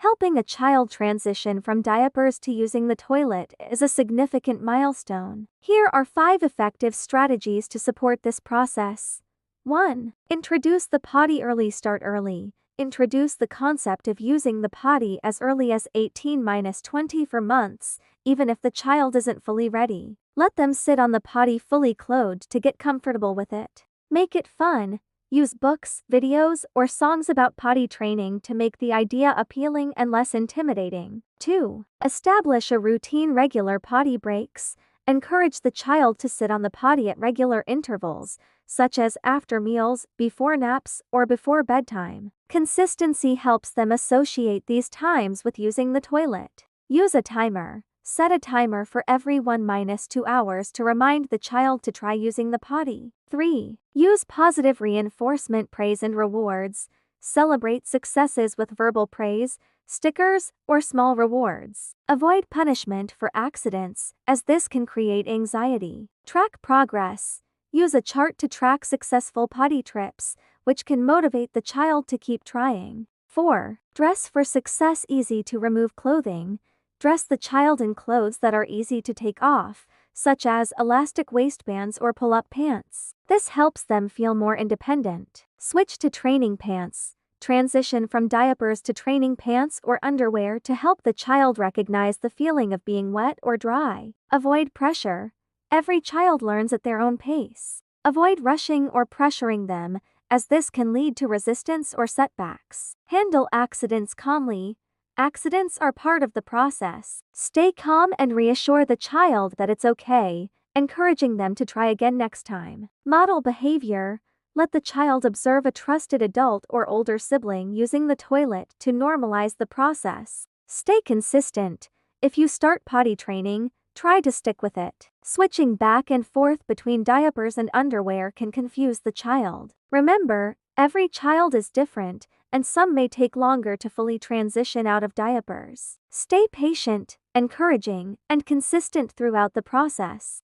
Helping a child transition from diapers to using the toilet is a significant milestone. Here are 5 effective strategies to support this process. 1. Introduce the potty early. Start early. Introduce the concept of using the potty as early as 18-24 months, even if the child isn't fully ready. Let them sit on the potty fully clothed to get comfortable with it. Make it fun. Use books, videos, or songs about potty training to make the idea appealing and less intimidating. 2. Establish a routine. Regular potty breaks. Encourage the child to sit on the potty at regular intervals, such as after meals, before naps, or before bedtime. Consistency helps them associate these times with using the toilet. Use a timer. Set a timer for every 1-2 hours to remind the child to try using the potty. 3. Use positive reinforcement. Praise and rewards. Celebrate successes with verbal praise, stickers, or small rewards. Avoid punishment for accidents, as this can create anxiety. Track progress. Use a chart to track successful potty trips, which can motivate the child to keep trying. 4. Dress for success. Easy to remove clothing. Dress the child in clothes that are easy to take off, such as elastic waistbands or pull-up pants. This helps them feel more independent. Switch to training pants. Transition from diapers to training pants or underwear to help the child recognize the feeling of being wet or dry. Avoid pressure. Every child learns at their own pace. Avoid rushing or pressuring them, as this can lead to resistance or setbacks. Handle accidents calmly. Accidents are part of the process. Stay calm and reassure the child that it's okay, encouraging them to try again next time. Model behavior. Let the child observe a trusted adult or older sibling using the toilet to normalize the process. Stay consistent. If you start potty training, try to stick with it. Switching back and forth between diapers and underwear can confuse the child. Remember, every child is different, and some may take longer to fully transition out of diapers. Stay patient, encouraging, and consistent throughout the process.